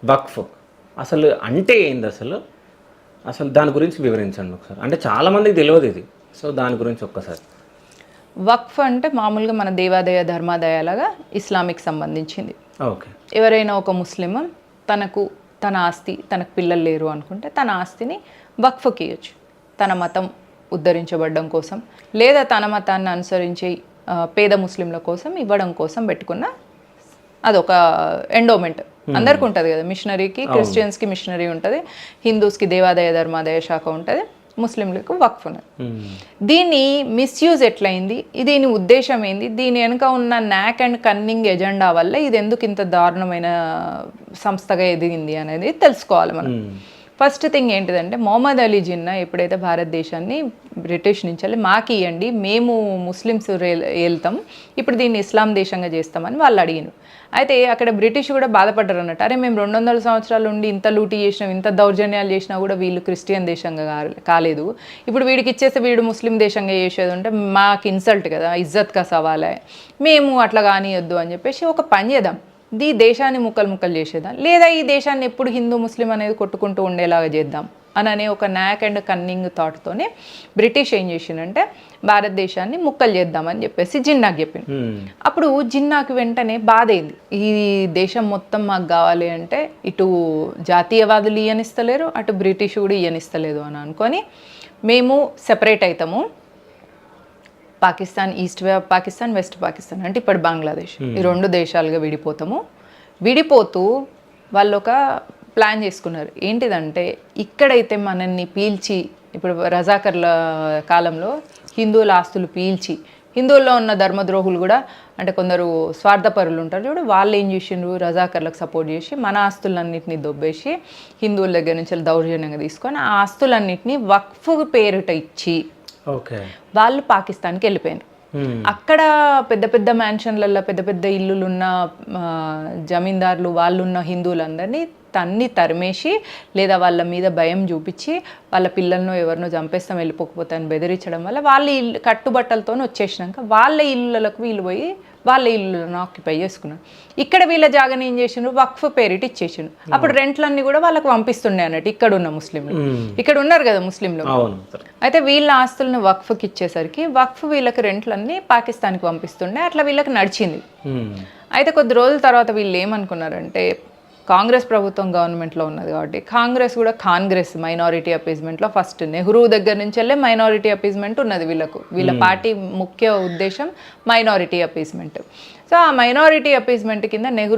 వక్ఫ్ అసలు అంటే ఏంది అసలు? అసలు దాని గురించి వివరించండి ఒకసారి. అంటే చాలామందికి తెలియదు ఇది. సో దాని గురించి ఒక్కసారి. వక్ఫ్ అంటే మామూలుగా మన దేవాదాయ ధర్మాదాయాలుగా ఇస్లామిక్ సంబంధించింది. ఓకే. ఎవరైనా ఒక ముస్లిం తన ఆస్తి, తనకు పిల్లలు లేరు అనుకుంటే తన ఆస్తిని వక్ఫ్కి ఇవ్వచ్చు. తన మతం ఉద్ధరించబడడం కోసం, లేదా తన మతాన్ని అనుసరించే పేద ముస్లింల కోసం ఇవ్వడం కోసం పెట్టుకున్న అదొక ఎండోమెంట్. అందరికి ఉంటుంది కదా, మిషనరీకి, క్రిస్టియన్స్కి మిషనరీ ఉంటుంది, హిందూస్కి దేవాదాయ ధర్మాదాయ శాఖ ఉంటుంది, ముస్లింలకు వక్ఫ్ ఉన్నది. దీన్ని మిస్యూజ్ ఎట్లయింది, దీని ఉద్దేశం ఏంది, దీని వెనుక ఉన్న నాక్ అండ్ కన్నింగ్ ఎజెండా వల్ల ఇది ఎందుకు ఇంత దారుణమైన సంస్థగా ఎదిగింది అనేది తెలుసుకోవాలి మనం. ఫస్ట్ థింగ్ ఏంటిదంటే, మొహమ్మద్ అలీ జిన్నా ఎప్పుడైతే భారతదేశాన్ని బ్రిటిష్ నుంచి వెళ్ళి మాకు ఇవ్వండి, మేము ముస్లిమ్స్ వెళ్తాం, ఇప్పుడు దీన్ని ఇస్లాం దేశంగా చేస్తామని వాళ్ళు అడిగినారు. అయితే అక్కడ బ్రిటిష్ కూడా బాధపడ్డారు అన్నట్టు, అరే మేము 200 సంవత్సరాల నుండి ఇంత లూటీ చేసినాం, ఇంత దౌర్జన్యాలు చేసినా కూడా వీళ్ళు క్రిస్టియన్ దేశంగా కాలేదు, ఇప్పుడు వీడికి ఇచ్చేస్తే వీడు ముస్లిం దేశంగా చేసేది ఉంటే మాకు ఇన్సల్ట్ కదా, ఇజ్జత్ కా సవాలే, మేము అట్లా కానియొద్దు అని చెప్పేసి ఒక పని చేద్దాం, ఈ దేశాన్ని ముక్కలు ముక్కలు చేసేద్దాం, లేదా ఈ దేశాన్ని ఎప్పుడు హిందూ ముస్లిం అనేది కొట్టుకుంటూ ఉండేలాగా చేద్దాం అనే ఒక నాక్ అండ్ కన్నింగ్ థాట్తోనే బ్రిటిష్ ఏం చేసిందంటే భారతదేశాన్ని ముక్కలు చేద్దామని చెప్పేసి జిన్నాకి చెప్పింది. అప్పుడు జిన్నాకి వెంటనే బాధ అయింది, ఈ దేశం మొత్తం మాకు కావాలి అంటే ఇటు జాతీయవాదులు ఇయ్యనిస్తలేరు, అటు బ్రిటిష్ కూడా ఇయ్యనిస్తలేదు అని అనుకొని మేము సెపరేట్ అవుతాము, పాకిస్తాన్, ఈస్ట్ పాకిస్తాన్, వెస్ట్ పాకిస్తాన్ అంటే ఇప్పుడు బంగ్లాదేశ్, ఈ 2 దేశాలుగా విడిపోతూ వాళ్ళు ఒక ప్లాన్ చేసుకున్నారు. ఏంటిదంటే, ఇక్కడైతే మనల్ని పీల్చి, ఇప్పుడు రజాకర్ల కాలంలో హిందువుల ఆస్తులు పీల్చి, హిందువుల్లో ఉన్న ధర్మద్రోహులు కూడా అంటే కొందరు స్వార్థపరులు ఉంటారు చూడు, వాళ్ళు ఏం చేసిండ్రు, రజాకర్లకు సపోర్ట్ చేసి మన ఆస్తులన్నింటినీ దొబ్బేసి హిందువుల దగ్గర నుంచి దౌర్జన్యంగా తీసుకొని ఆ ఆస్తులన్నింటినీ వక్ఫ్ పేరిట ఇచ్చి వాళ్ళు పాకిస్తాన్కి వెళ్ళిపోయారు. అక్కడ పెద్ద పెద్ద మ్యాన్షన్లలో పెద్ద పెద్ద ఇల్లులున్న జమీందారులు వాళ్ళున్న హిందువులందరినీ తరిమేసి, లేదా వాళ్ళ మీద భయం చూపించి వాళ్ళ పిల్లలను ఎవరినో చంపేస్తాం వెళ్ళిపోకపోతే అని బెదిరించడం వల్ల వాళ్ళ ఇల్లు కట్టుబట్టలతో వచ్చేసినాక వాళ్ళ ఇళ్ళకు వీళ్ళు పోయి వాళ్ళ ఇల్లులను ఆక్యుపై చేసుకున్నారు. ఇక్కడ వీళ్ళ జాగాని ఏం చేసిండ్రు, వక్ఫ్ పేరిట ఇచ్చేసిండ్రు. అప్పుడు రెంట్లన్నీ కూడా వాళ్ళకి పంపిస్తుండే అన్నట్టు, ఇక్కడ ఉన్న ముస్లింలు, ఇక్కడ ఉన్నారు కదా ముస్లింలు, అయితే వీళ్ళ ఆస్తులను వక్ఫ్కి ఇచ్చేసరికి వక్ఫ్ వీళ్ళకి రెంట్లన్నీ పాకిస్తాన్కి పంపిస్తుండే, అట్లా వీళ్ళకి నడిచింది. అయితే కొద్ది రోజుల తర్వాత వీళ్ళు ఏమనుకున్నారంటే, కాంగ్రెస్ ప్రభుత్వం గవర్నమెంట్లో ఉన్నది కాబట్టి కాంగ్రెస్ కూడా మైనారిటీ అపీజ్మెంట్లో ఫస్ట్ నెహ్రూ దగ్గర నుంచి వెళ్ళే మైనారిటీ అపీజ్మెంట్ ఉన్నది వీళ్ళకు, వీళ్ళ పార్టీ ముఖ్య ఉద్దేశం మైనారిటీ అపీజ్మెంట్. సో ఆ మైనారిటీ అపీజ్మెంట్ కింద నెహ్రూ